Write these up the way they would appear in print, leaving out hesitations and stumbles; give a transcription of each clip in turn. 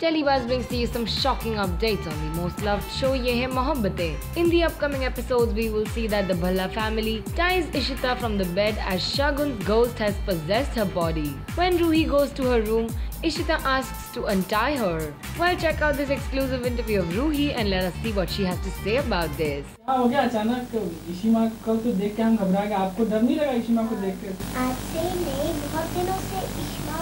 Telebuzz brings to you some shocking updates on the most loved show Ye Hai Mohabbatein. In the upcoming episodes, we will see that the Bhalla family ties Ishita from the bed as Shagun's ghost has possessed her body. When Ruhi goes to her room, Ishita asks to untie her. Well, check out this exclusive interview of Ruhi and let us see what she has to say about this. क्या हो गया अचानक? इशिमा को तो देख के हम घबरा गए। आपको डर नहीं लगा इशिमा को देख के? आज से नहीं, बहुत दिनों से इशिमा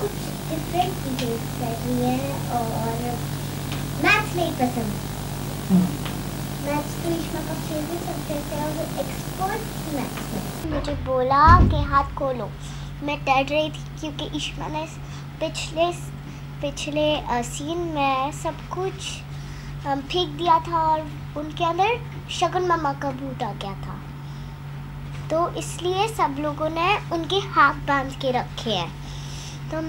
कुछ डिफरेंट बिहेव कर रही है और मैथ्स नहीं पसंद। मैथ्स तो इशिमा का फेवरेट सब्जेक्ट है और वो एक्सपर्ट मैथ्स में। मुझे बोला कि हाथ खोलो। मैं डर रही थी क्योंकि इशिमा ने पिछले सीन में सब कुछ फेंक दिया था और उनके अंदर शगुन मामा का भूत आ गया था, तो इसलिए सब लोगों ने उनके हाथ बांध के रखे हैं। तो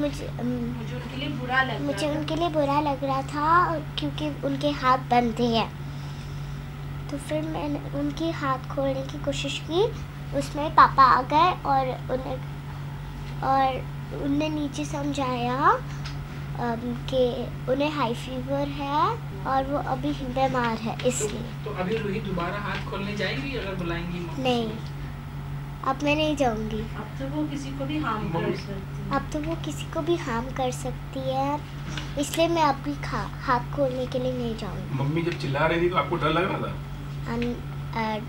मुझे उनके लिए बुरा लग रहा था क्योंकि उनके हाथ बंधे हैं। तो फिर मैंने उनके हाथ खोलने की कोशिश की, उसमें पापा आ गए और उन्हें नीचे समझाया कि उन्हें हाई फीवर है और वो अभी बीमार है इसलिए। तो अभी रूही दोबारा हाथ खोलने जाएगी अगर बुलाएंगी? नहीं, अब मैं नहीं जाऊंगी। अब तो वो किसी को भी हार्म कर सकती है, इसलिए मैं अभी हाथ खोलने के लिए नहीं जाऊंगी। मम्मी जब चिल्ला रही थी तो आपको डर लग रहा था?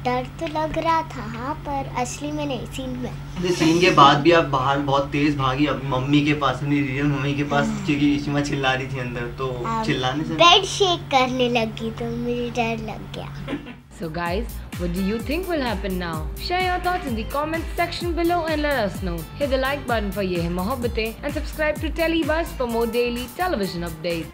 डर तो लग रहा था हाँ, पर असली में नहीं, सीन में। सीन के बाद भी आप बाहर बहुत तेज भागी, अब मम्मी के पास नहीं, रियल मम्मी के पास, क्योंकि इशिमा चिल्ला रही थी अंदर, तो चिल्लाने से बेड शेक करने लगी तो मुझे डर लग गया। So guys, what do you think will happen now? Share your thoughts in the comment section below and let us know. Hit the like button for Ye Hai Mohabbatein and subscribe to Telebuzz for more daily television updates.